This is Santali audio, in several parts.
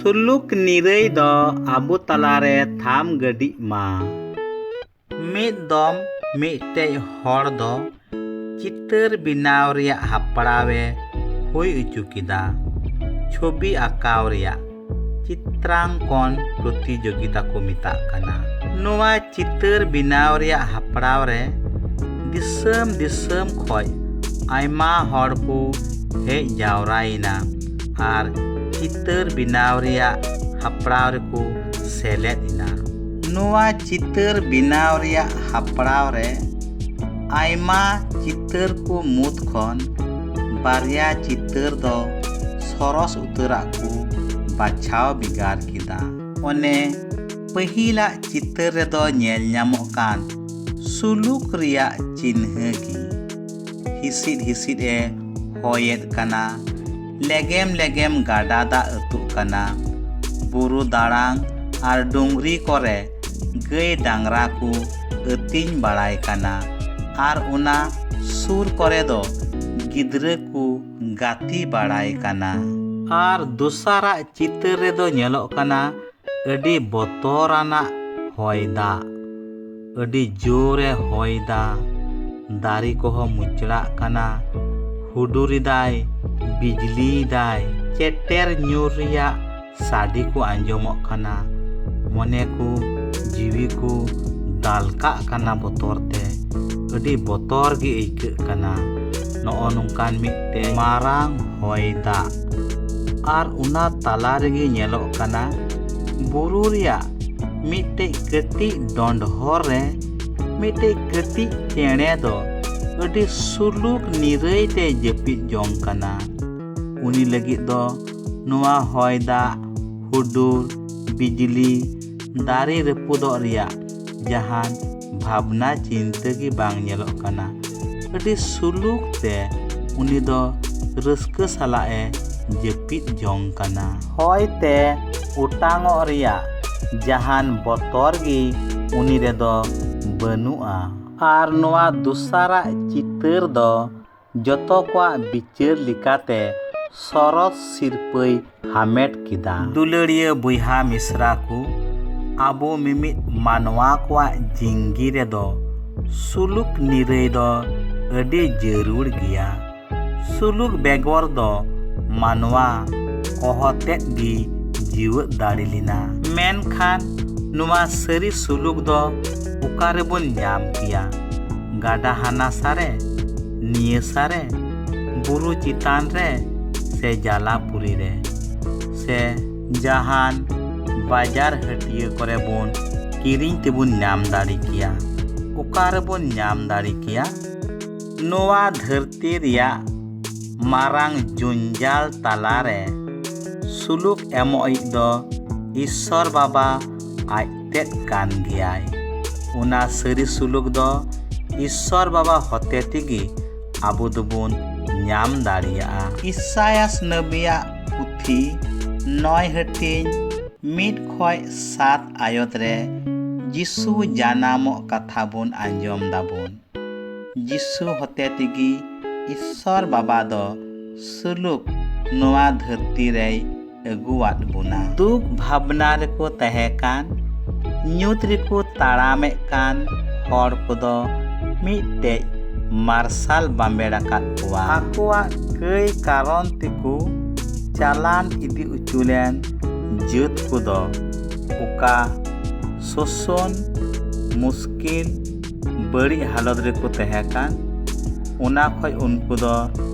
ᱥᱩᱞᱩᱠ ᱱᱤᱨᱟᱹᱭ ᱫᱚ ᱟᱵᱚ ᱛᱟᱞᱟᱨᱮ ᱛᱷᱟᱢ ᱜᱟᱹᱰᱤᱜ ᱢᱟ᱾ ᱢᱤᱫ ᱫᱚᱢ ᱢᱤᱫᱴᱮᱡ ᱦᱚᱲ ᱫᱚ ᱪᱤᱛᱟᱹᱨ ᱵᱮᱱᱟᱣ ᱨᱮᱭᱟᱜ ᱦᱮᱯᱨᱟᱣᱮ ᱦᱩᱭ ᱦᱚᱪᱚ ᱠᱮᱫᱟ᱾ ᱪᱷᱚᱵᱤ ᱟᱸᱠᱟᱣ ᱨᱮᱭᱟᱜ ᱪᱤᱛᱨᱟᱝᱠᱚᱱ ᱯᱨᱚᱛᱤᱡᱳᱜᱤᱛᱟ ᱠᱚ ᱢᱮᱛᱟᱜ ᱠᱟᱱᱟ᱾ ᱱᱚᱣᱟ ᱪᱤᱛᱟᱹᱨ ᱵᱮᱱᱟᱣ rᱮᱭᱟᱜ ᱦᱮᱯᱨᱟᱣ ᱨᱮ ᱫᱤᱥᱚᱢ ᱫᱤᱥᱚᱢ ᱠᱷᱚᱡ ᱟᱭᱢᱟ ᱦᱚᱲ ᱠᱚ ᱦᱮᱡ ᱡᱟᱣᱨᱟᱭᱮᱱᱟ ᱟᱨ ᱪᱤᱛᱟᱹᱨ ᱵᱮᱱᱟᱣ ᱨᱮᱭᱟᱜ ᱦᱮᱯᱨᱟᱣ ᱨᱮᱠᱚ ᱥᱮᱞᱮᱫ ᱮᱱᱟ᱾ ᱱᱚᱣᱟ ᱪᱤᱛᱟᱹᱨ ᱵᱮᱱᱟᱣ ᱨᱮᱭᱟᱜ ᱦᱮᱯᱨᱟᱣ ᱨᱮ ᱟᱭᱢᱟ ᱪᱤᱛᱟᱹᱨ ᱠᱚ ᱢᱩᱫᱽ ᱠᱷᱚᱱ ᱵᱟᱨᱭᱟ ᱪᱤᱛᱟᱹᱨ ᱫᱚ ᱥᱚᱨᱚᱥ ᱩᱛᱟᱹᱨᱟᱜ ᱠᱚ ᱵᱟᱪᱷᱟᱣ ᱵᱷᱮᱜᱟᱨ ᱠᱮᱫᱟ᱾ ᱚᱱᱮ ᱯᱟᱹᱦᱤᱞᱟᱜ ᱪᱤᱛᱟᱹᱨ ᱨᱮᱫᱚ ᱧᱮᱞ ᱧᱟᱢᱚᱜ ᱠᱟᱱ ᱥᱩᱞᱩᱠ ᱨᱮᱭᱟᱜ ᱪᱤᱱᱦᱟᱹ ᱜᱮ᱾ ᱦᱤᱸᱥᱤᱫ ᱦᱤᱸᱥᱤᱫ ᱮ ᱦᱚᱭᱮᱫ ᱠᱟᱱᱟ, ᱞᱮᱜᱮᱢ ᱞᱮᱜᱮᱢ ᱜᱟᱰᱟ ᱫᱟᱜ ᱟᱹᱛᱩᱜ ᱠᱟᱱᱟ, ᱵᱩᱨᱩ ᱫᱟᱬᱟᱝ ᱟᱨ ᱰᱩᱝᱨᱤ ᱠᱚᱨᱮ ᱜᱟᱹᱭ ᱰᱟᱝᱨᱟ ᱠᱚ ᱟᱹᱛᱤᱧ ᱵᱟᱲᱟᱭ ᱠᱟᱱᱟ ᱟᱨ ᱚᱱᱟ ᱥᱩᱨ ᱠᱚᱨᱮ ᱫᱚ ᱜᱤᱫᱽᱨᱟᱹ ᱠᱚ ᱜᱟᱛᱮ ᱵᱟᱲᱟᱭ ᱠᱟᱱᱟ᱾ ᱟᱨ ᱫᱚᱥᱟᱨᱟᱜ ᱪᱤᱛᱟᱹᱨ ᱨᱮᱫᱚ ᱧᱮᱞᱚᱜ ᱠᱟᱱᱟ ᱟᱹᱰි ᱵᱚᱛᱚᱨᱟᱱᱟᱜ ᱦᱚᱭ ᱫᱟᱜ᱾ ᱟᱹᱰි ᱡᱳᱨᱮ ᱦᱚᱭᱫᱟ, ᱫᱟᱨᱮ ᱠᱚᱦᱚᱸ ᱢᱩᱪᱲᱟᱜ ᱠᱟᱱᱟ, ᱦᱩᱰᱩᱨᱮᱫᱟᱭ, ᱵᱤᱡᱽᱞᱤᱭᱮᱫᱟᱭ, ᱪᱮᱴᱮᱨ ᱧᱩᱨ ᱨᱮᱭᱟᱜ ᱥᱟᱰᱮ ᱠᱚ ᱟᱸᱡᱚᱢᱚᱜ ᱠᱟᱱᱟ᱾ ᱢᱚᱱᱮ ᱠᱚ ᱡᱤᱣᱤ ᱠᱚ ᱫᱟᱞᱠᱟᱜ ᱠᱟᱱᱟ ᱵᱚᱛᱚᱨ ᱛᱮ᱾ ᱟᱹᱰᱤ ᱵᱚᱛᱚᱨ ᱜᱮ ᱟᱹᱭᱠᱟᱹᱜ ᱠᱟᱱᱟ ᱱᱚᱜᱼᱚ ᱱᱚᱝᱠᱟᱱ ᱢᱤᱫᱴᱮᱱ ᱢᱟᱨᱟᱝ ᱦᱚᱭ ᱫᱟᱜ᱾ ᱟᱨ ᱚᱱᱟ ᱛᱟᱞᱟ ᱨᱮᱜᱮ ᱧᱮᱞᱚᱜ ᱠᱟᱱᱟ ᱵᱩᱨᱩ rᱮᱭᱟᱜ ᱢᱤᱫᱴᱮᱡ ᱠᱟᱹᱴᱤᱡ ᱰᱚᱸᱰᱷᱚᱨ ᱨᱮ ᱢᱤᱫᱴᱮᱡ ᱠᱟᱹᱴᱤᱡ ᱪᱮᱬᱮ ᱫᱚ ᱟᱹᱰි ᱥᱩᱞᱩᱠ ᱱᱤᱨᱟᱹᱭ ᱛᱮ ᱡᱟᱹᱯᱤᱫ ᱡᱚᱝ ᱠᱟᱱᱟ᱾ ᱩᱱᱤ ᱞᱟᱹᱜᱤᱫ ᱫᱚ ᱱᱚᱣᱟ ᱦᱚᱭ ᱫᱟᱜ, ᱦᱩᱰᱩᱨ, ᱵᱤᱡᱽᱞᱤ, ᱫᱟᱨᱮ ᱨᱟᱹᱯᱩᱫᱚᱜ ᱨᱮᱭᱟᱜ ᱡᱟᱦᱟᱱ ᱵᱷᱟᱵᱽᱱᱟ ᱪᱤᱱᱛᱟᱹ ᱜᱮ ᱵᱟᱝ ᱧᱮᱞᱚᱜ ᱠᱟᱱᱟ᱾ ᱟᱹᱰි ᱥᱩᱞᱩᱠ ᱛᱮ ᱩᱱᱤ ᱫᱚ ᱨᱟᱹᱥᱠᱟᱹ ᱥᱟᱞᱟᱜ ᱮ ᱡᱟᱹᱯᱤᱫ ᱡᱚᱝ ᱠᱟᱱᱟ᱾ ᱦᱚᱭᱛᱮ ᱚᱴᱟᱝᱚᱜ ᱨᱮᱭᱟᱜ ᱡᱟᱦᱟᱱ ᱵᱚᱛᱚᱨ ᱜᱮ ᱩᱱᱤ ᱨᱮᱫᱚ ᱵᱟᱹᱱᱩᱜᱼᱟ᱾ ᱟᱨ ᱱᱚᱣᱟ ᱫᱚᱥᱟᱨᱟᱜ ᱪᱤᱛᱟᱹᱨ ᱫᱚ ᱡᱚᱛᱚ ᱠᱚᱣᱟᱜ ᱵᱤᱪᱟᱹᱨ ᱞᱮᱠᱟᱛᱮ ᱥᱚᱨᱚᱥ ᱥᱤᱨᱯᱟᱹᱭ ᱦᱟᱢᱮᱴ ᱠᱮᱫᱟ᱾ ᱫᱩᱞᱟᱹᱲᱤᱭᱟᱹ ᱵᱚᱭᱦᱟ ᱢᱤᱥᱨᱟ ᱠᱚ, ᱟᱵᱚ ᱢᱤᱢᱤᱫ ᱢᱟᱱᱣᱟ ᱠᱚᱣᱟᱜ ᱡᱤᱝᱜᱤ ᱨᱮᱫᱚ ᱥᱩᱞᱩᱠ ᱱᱤᱨᱟᱹᱭ ᱫᱚ ᱟᱹᱰᱤ ᱡᱟᱹᱨᱩᱲ ᱜᱮᱭᱟ᱾ ᱥᱩᱞᱩᱠ ᱵᱮᱜᱚᱨ ᱫᱚ ᱢᱟᱱᱣᱟ ᱚᱦᱚᱛᱮᱫ ᱜᱮ ᱡᱤᱣᱮᱫ ᱫᱟᱲᱮ ᱞᱮᱱᱟ᱾ ᱢᱮᱱᱠᱷᱟᱱ ᱱᱚᱣᱟ ᱥᱟᱹᱨᱤ ᱥᱩᱞᱩᱠ ᱫᱚ ᱚᱠᱟᱨᱮᱵᱚᱱ ᱧᱟᱢ ᱠᱮᱭᱟ? ᱜᱟᱰᱟ ᱦᱟᱱᱟ ᱥᱟᱨᱮ, ᱱᱤᱭᱟᱹ ᱥᱟᱨᱮ, ᱵᱩᱨᱩ ᱪᱮᱛᱟᱱ ᱨᱮ, ᱥᱮ ᱡᱟᱞᱟᱯᱩᱨᱤ ᱨᱮ, ᱥᱮ ᱡᱟᱦᱟᱱ ᱵᱟᱡᱟᱨ ᱦᱟᱹᱴᱤᱭᱟᱹ ᱠᱚᱨᱮ ᱵᱚᱱ ᱠᱤᱨᱤᱧ ᱛᱮᱵᱚᱱ ᱧᱟᱢ ᱫᱟᱲᱮ ᱠᱮᱭᱟ? ᱚᱠᱟᱨᱮᱵᱚᱱ ᱧᱟᱢ ᱫᱟᱲᱮ ᱠᱮᱭᱟ? ᱱᱚᱣᱟ ᱫᱷᱟᱹᱨᱛᱤ ᱨᱮᱭᱟᱜ ᱢᱟᱨᱟᱝ ᱡᱩᱧᱡᱟᱞ ᱛᱟᱞᱟᱨᱮ ᱥᱩᱞᱩᱠ ᱮᱢᱚᱜᱤᱡ ᱫᱚ ᱤᱥᱥᱚᱨ ᱵᱟᱵᱟ ᱟᱡᱛᱮᱫ ᱠᱟᱱ ᱜᱮᱭᱟᱭ᱾ ᱚᱱᱟ ᱥᱟᱹᱨᱤ ᱥᱩᱞᱩᱠ ᱫᱚ ᱤᱥᱥᱚᱨ ᱵᱟᱵᱟ ᱦᱚᱛᱮ ᱛᱮᱜᱮ ᱟᱵᱚ ᱫᱚᱵᱚᱱ ᱧᱟম ᱫᱟᱲᱮᱭᱟᱜᱼᱟ᱾ ᱤᱥᱟᱭᱟᱥ ᱱᱚᱵᱤᱭᱟᱜ ᱯᱩᱛᱷᱤ 9 ᱦᱟᱹᱴᱤᱧ 1-7 ᱟᱭᱚᱛ ᱨᱮ ᱡᱤᱥᱩ ᱡᱟᱱᱟᱢᱚᱜ ᱠᱟᱛᱷᱟ ᱵᱚᱱ ᱟᱸᱡᱚᱢ ᱫᱟᱵᱚᱱ᱾ ᱡᱤᱥᱩ ᱦᱚᱛᱮ ᱛᱮᱜᱮ ᱤᱥᱥᱚᱨ ᱵᱟᱵᱟ ᱫᱚ ᱥᱩᱞᱩᱠ ᱱᱚᱣᱟ ᱫᱷᱟᱹᱨᱛᱤ ᱨᱮᱭ ᱟᱹᱜᱩᱣᱟᱫ ᱵᱚᱱᱟ᱾ ᱫᱩᱠ ᱵᱷᱟᱵᱽᱱᱟ ᱨᱮᱠᱚ ᱛᱟᱦᱮᱸ ᱠᱟᱱ, ᱧᱩᱛ ᱨᱮᱠᱚ ᱛᱟᱲᱟᱢᱮᱫ ᱠᱟᱱ ᱦᱚᱲ ᱠᱚᱫᱚ ᱢᱤᱫᱴᱮᱡ ᱢᱟᱨᱥᱟᱞ ᱵᱟᱸᱵᱮᱲ ᱟᱠᱟᱫ ᱠᱚᱣᱟ᱾ ᱟᱠᱚᱣᱟᱜ ᱠᱟᱹᱭ ᱠᱟᱨᱚᱱ ᱛᱮᱠᱚ ᱪᱟᱞᱟᱱ ᱤᱫᱤ ᱚᱪᱚ ᱞᱮᱱ ᱡᱟᱹᱛ ᱠᱚᱫᱚ ᱚᱠᱟ ᱥᱳᱥᱚᱱ, ᱢᱩᱥᱠᱤᱞ, ᱵᱟᱹᱲᱤᱡ ᱦᱟᱞᱚᱛ ᱨᱮᱠᱚ ᱛᱟᱦᱮᱸ ᱠᱟᱱ, ᱚᱱᱟ ᱠᱷᱚᱡ ᱩᱱᱠᱩ ᱫᱚ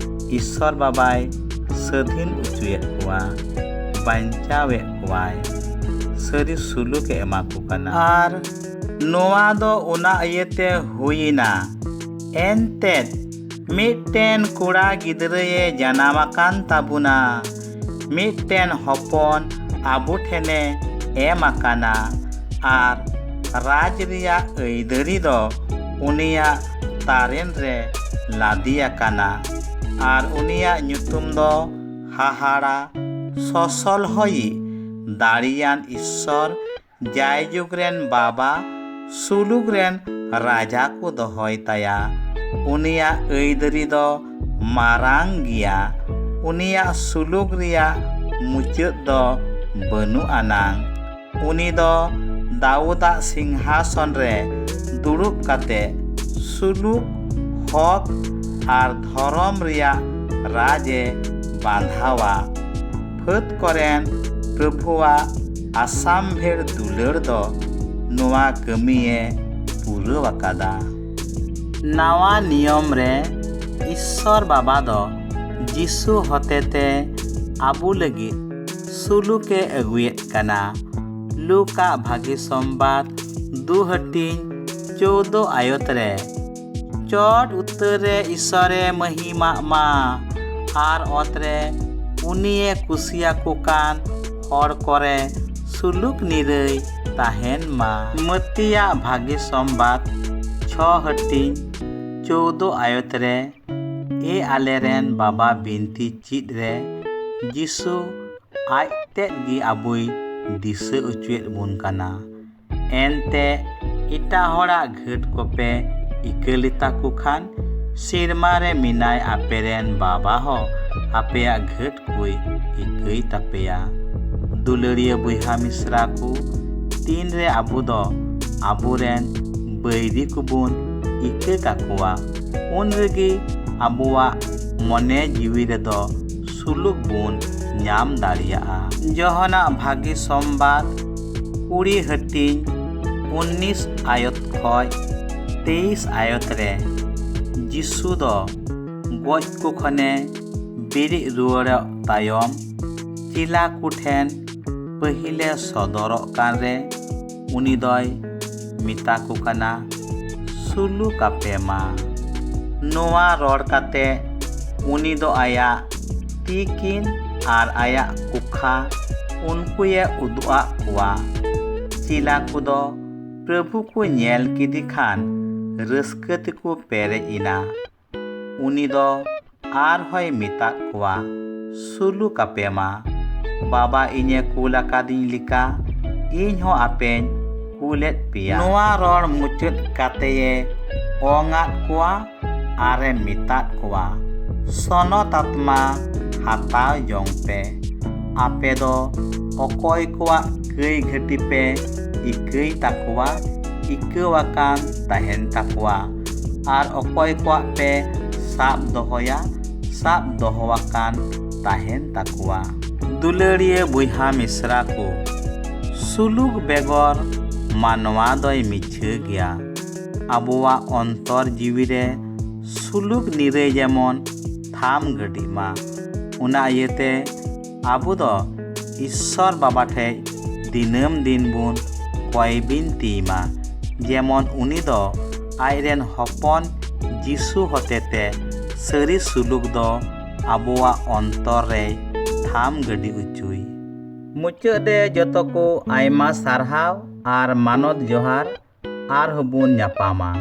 ᱤᱥᱥᱚᱨ ᱵᱟᱵᱟᱭ ᱥᱟᱹᱫᱷᱤᱱ ᱚᱪᱚᱭᱮᱫ ᱠᱚᱣᱟ, ᱵᱟᱧᱪᱟᱣᱮᱫ ᱠᱚᱣᱟᱭ, ᱥᱟᱹᱨᱤ ᱥᱩᱞᱩᱠᱮ ᱮᱢᱟ ᱠᱚ ᱠᱟᱱᱟ᱾ ᱟᱨ ᱱᱚᱣᱟ ᱫᱚ ᱚᱱᱟ ᱤᱭᱟᱹᱛᱮ ᱦᱩᱭᱮᱱᱟ ᱮᱱᱛᱮᱫ ᱢᱤᱫᱴᱮᱱ ᱠᱚᱲᱟ ᱜᱤᱫᱽᱨᱟᱹᱭ ᱡᱟᱱᱟᱢ ᱟᱠᱟᱱ ᱛᱟᱵᱚᱱᱟ, ᱢᱤᱫᱴᱮᱱ ᱦᱚᱯᱚᱱ ᱟᱵᱚ ᱴᱷᱮᱱᱮ ᱮᱢ ᱟᱠᱟᱱᱟ ᱟᱨ ᱨᱟᱡᱽ ᱨᱮᱭᱟᱜ ᱟᱹᱭᱫᱟᱹᱨᱤ ᱫᱚ ᱩᱱᱤᱭᱟᱜ ᱛᱟᱨᱮᱱ ᱨᱮ ᱞᱟᱫᱮᱭᱟᱠᱟᱱᱟ ᱟᱨ ᱩᱱᱤᱭᱟᱜ ᱧᱩᱛᱩᱢ ᱫᱚ ᱦᱟᱦᱟᱲᱟ, ᱥᱚᱥᱚᱞᱦᱚᱭᱤ, ᱫᱟᱲᱮᱭᱟᱱ ᱤᱥᱥᱚᱨ, ᱡᱟᱭᱡᱩᱜᱽ ᱨᱮᱱ ᱵᱟᱵᱟ, ᱥᱩᱞᱩᱠ ᱨᱮᱱ ᱨᱟᱡᱟ ᱠᱚ ᱫᱚᱦᱚᱭ ᱛᱟᱭᱟ᱾ ᱩᱱᱤᱭᱟᱜ ᱟᱹᱭᱫᱟᱹᱨᱤ ᱫᱚ ᱢᱟᱨᱟᱝ ᱜᱮᱭᱟ᱾ ᱩᱱᱤᱭᱟᱜ ᱥᱩᱞᱩᱠ ᱨᱮᱭᱟᱜ ᱢᱩᱪᱟᱹᱫ ᱫᱚ ᱵᱟᱹᱱᱩᱜ ᱟᱱᱟᱝ ᱩᱱᱤ ᱫᱚ ᱫᱟᱣᱩᱫᱟᱜ ᱥᱤᱝᱦᱟᱥᱚᱱ ᱨᱮ ᱫᱩᱲᱩᱵ ᱠᱟᱛᱮ ᱥᱩᱞᱩᱠ, ᱦᱚᱠ ᱟᱨ ᱫᱷᱚᱨᱚᱢ ᱨᱮᱭᱟᱜ ᱨᱟᱡᱽᱮ ᱵᱟᱸᱫᱷᱟᱣᱟ᱾ ᱯᱷᱟᱹᱫ ᱠᱚᱨᱮᱱ ᱯᱨᱚᱵᱷᱩᱣᱟᱜ ᱟᱥᱟᱢᱵᱷᱮᱲ ᱫᱩᱞᱟᱹᱲ ᱫᱚ ᱱᱚᱣᱟ ᱠᱟᱹᱢᱤᱭᱮ ᱯᱩᱨᱟᱹᱣ ᱟᱠᱟᱫᱟ᱾ ᱱᱟᱣᱟ ᱱᱤᱭᱚᱢ ᱨᱮ ᱤᱥᱥᱚᱨ ᱵᱟᱵᱟ ᱫᱚ ᱡᱤᱥᱩ ᱦᱚᱛᱮᱛᱮ ᱟᱵᱚ ᱞᱟᱹᱜᱤᱫ ᱥᱩᱞᱩᱠᱮ ᱟᱹᱜᱩᱭᱮᱫ ᱠᱟᱱᱟ᱾ ᱞᱩᱠᱟᱜ ᱵᱷᱟᱹᱜᱤ ᱥᱚᱢᱵᱟᱫ 2:14 ᱟᱭᱚᱛ ᱨᱮ ᱪᱚᱴ ᱩᱛᱟᱹᱨ ᱨᱮ ᱤᱥᱥᱚᱨᱮ ᱢᱟᱹᱦᱤᱢᱟᱜ ᱢᱟ ᱟᱨ ᱚᱛᱨᱮ ᱩᱱᱤᱭᱮ ᱠᱩᱥᱤᱭᱟᱠᱚ ᱠᱟᱱ ᱦᱚᱲ ᱠᱚᱨᱮ ᱥᱩᱞᱩᱠ ᱱᱤᱨᱟᱹᱭ ᱛᱟᱦᱮᱱ ᱢᱟ᱾ ᱢᱟᱹᱛᱤᱭᱟᱜ ᱵᱷᱟᱹᱜᱤ ᱥᱚᱢᱵᱟᱫ 6:14 아ᱭᱚᱛ ᱨᱮ ᱟᱞᱮᱨᱮᱱ ᱵᱟᱵᱟ ᱵᱤᱱᱛᱤ ᱪᱤᱫ ᱨᱮ ᱡᱤᱥᱩ ᱟᱡ ᱛᱮᱫ ᱜᱮ ᱟᱵᱚᱭ ᱫᱤᱥᱟᱹ ᱚᱪᱚᱭᱮᱫ ᱵᱚᱱ ᱠᱟᱱᱟ᱾ ᱮᱱᱛᱮ ᱮᱴᱟᱜ ᱦᱚᱲᱟᱜ ᱜᱷᱟᱹᱴ ᱠᱚᱯᱮ ᱤᱠᱟᱹ ᱞᱮᱛᱟᱠᱚ ᱠᱷᱟᱱ ᱥᱮᱨᱢᱟ ᱨᱮ ᱢᱮᱱᱟᱭ ᱟᱯᱮᱨᱮᱱ ᱵᱟᱵᱟ ᱦᱚᱸ ᱟᱯᱮᱭᱟᱜ ᱜᱷᱟᱹᱴ ᱠᱚᱭ ᱤᱠᱟᱹᱭ ᱛᱟᱯᱮᱭᱟ᱾ ᱫᱩᱞᱟᱹᱲᱤᱭᱟᱹ ᱵᱚᱭᱦᱟ ᱢᱤᱥᱨᱟ ᱠᱚ, ᱛᱤᱱᱨᱮ ᱟᱵᱚ ᱫᱚ ᱟᱵᱚᱨᱮᱱ ᱵᱟᱹᱭᱨᱤ ᱠᱚᱵᱚᱱ ᱤᱠᱟᱹ ᱠᱟᱠᱚᱣᱟ ᱩᱱ ᱨᱮᱜᱮ ᱟᱵᱚᱣᱟᱜ ᱢᱚᱱᱮ ᱡᱤᱣᱤ ᱨᱮᱫᱚ ᱥᱩᱞᱩᱠ ᱵᱚᱱ ᱧᱟᱢ দাঁড়িয়াᱜᱼᱟ। ᱡᱚᱦᱚᱱᱟᱜ ᱵᱷᱟᱹᱜᱤ ᱥᱚᱢᱵᱟᱫ 20:19 ᱟᱭᱚᱛ ᱠᱷᱚᱡ 23 ᱟᱭᱚᱛ ᱨᱮ ᱡᱤᱥᱩ ᱫᱚ ᱜᱚᱡ ᱠᱚ ᱠᱷᱚᱱᱮ ᱵᱮᱨᱮᱫ ᱨᱩᱣᱟᱹᱲᱚᱜ ᱛᱟᱭᱚᱢ ᱪᱮᱞᱟ ᱠᱚ ᱴᱷᱮᱱ ᱯᱟᱹᱦᱤᱞᱮ ᱥᱚᱫᱚᱨᱚᱜ ᱠᱟᱱ ᱨᱮ ᱩᱱᱤ ᱫᱚᱭ ᱢᱮᱛᱟ ᱠᱚ ᱠᱟᱱᱟ ᱥᱩᱞᱩᱠ ᱟᱯᱮ ᱢᱟ। ᱱᱚᱣᱟ ᱨᱚᱲ ᱠᱟᱛᱮ ᱩᱱᱤ ᱫᱚ ᱟᱭᱟᱜ ᱛᱤᱠᱤᱱ ᱟᱨ ᱟᱭᱟᱜ ᱠᱩᱠᱷᱟ ᱩᱱᱠᱩᱭᱮ ᱩᱫᱩᱜ ᱟᱫ ᱠᱚᱣᱟ। ᱪᱮᱞᱟ ᱠᱚᱫᱚ ᱯᱨᱚᱵᱷᱩ ᱠᱚ ᱧᱮᱞ ᱠᱮᱫᱮ ᱠᱷᱟᱱ ᱨᱟᱹᱥᱠᱟᱹ ᱛᱮᱠᱚ ᱯᱮᱨᱮᱡ ᱮᱱᱟ। ᱩᱱᱤ ᱫᱚ ᱟᱨᱦᱚᱸᱭ ᱢᱮᱛᱟᱫ ᱠᱚᱣᱟ ᱥᱩᱞᱩᱠ ᱟᱯᱮ ᱢᱟ। ᱵᱟᱵᱟ ᱤᱧᱮ ᱠᱩᱞ ᱟᱠᱟᱫᱤᱧ ᱞᱮᱠᱟ ᱤᱧᱦᱚᱸ ᱟᱯᱮᱧ ᱠᱩᱞᱮᱫ ᱯᱮᱭᱟ। ᱱᱚᱣᱟ ᱨᱚᱲ ᱢᱩᱪᱟᱹᱫ ᱠᱟᱛᱮᱭ ᱚᱝ ᱟᱫ ᱠᱚᱣᱟ ᱟᱨᱮ ᱢᱮᱛᱟᱫ ᱠᱚᱣᱟ ᱥᱚᱱᱚᱛ ᱟᱛᱢᱟ ᱦᱟᱛᱟᱣ ᱡᱚᱝ ᱯᱮ। ᱟᱯᱮ ᱫᱚ ᱚᱠᱚᱭ ᱠᱚᱣᱟᱜ ᱠᱟᱹᱭ ᱜᱷᱟᱹᱴᱤ ᱯᱮ ᱤᱠᱟᱹᱭ ᱛᱟᱠᱚᱣᱟ ᱤᱠᱟᱹᱣᱟᱠᱟᱱ ᱛᱟᱦᱮᱱ ᱛᱟᱠᱚᱣᱟ ᱟᱨ ᱚᱠᱚᱭ ᱠᱚᱣᱟᱜ ᱯᱮ ᱥᱟᱵ ᱫᱚᱦᱚᱭᱟ ᱥᱟᱵ ᱫᱚᱦᱚᱣᱟᱠᱟᱱ ᱛᱟᱦᱮᱱ ᱛᱟᱠᱚᱣᱟ। ᱫᱩᱞᱟᱹᱲᱤᱭᱟᱹ ᱵᱚᱭᱦᱟ ᱢᱤᱥᱨᱟ ᱠᱚ, ᱥᱩᱞᱩᱠ ᱵᱮᱜᱚᱨ ᱢᱟᱱᱣᱟ ᱫᱚᱭ ᱢᱤᱪᱷᱟᱹ ᱜᱮᱭᱟ। ᱟᱵᱚᱣᱟᱜ ᱚᱱᱛᱚᱨ ᱡᱤᱣᱤ ᱨᱮ ᱥᱩᱞᱩᱠ ᱱᱤᱨᱟᱹᱭ ᱡᱮᱢᱚᱱ ᱛᱷᱟᱢ ᱜᱟᱹᱰᱤᱜ ᱢᱟ। ᱚᱱᱟ ᱤᱭᱟᱹᱛᱮ ᱟᱵᱚ ᱫᱚ ᱤᱥᱥᱚᱨ ᱵᱟᱵᱟ ᱴᱷᱮᱡ ᱫᱤᱱᱟᱹᱢ ᱫᱤᱱ ᱵᱚᱱ ᱠᱚᱭ ᱵᱤᱱᱛᱤᱭ ᱢᱟ ᱡᱮᱢᱚᱱ ᱩᱱᱤ ᱫᱚ ᱟᱡᱨᱮᱱ ᱦᱚᱯᱚᱱ ᱡᱤᱥᱩ ᱦᱚᱛᱮᱛᱮ ᱥᱟᱹᱨᱤ ᱥᱩᱞᱩᱠ ᱫᱚ ᱟᱵᱚᱣᱟᱜ ᱚᱱᱛᱚᱨ ᱨᱮᱭ ᱛᱷᱟᱢ ᱜᱟᱹᱰᱤ ᱚᱪᱚᱭ। ᱢᱩᱪᱟᱹᱫ ᱨᱮ ᱡᱚᱛᱚ ᱠᱚ ᱟᱭᱢᱟ ᱥᱟᱨᱦᱟᱣ ᱟᱨ ᱢᱟᱱᱚᱛ ᱡᱚᱦᱟᱨ ᱟᱨᱦᱚᱸ ᱵᱚᱱ ᱧᱟᱯᱟᱢᱟ।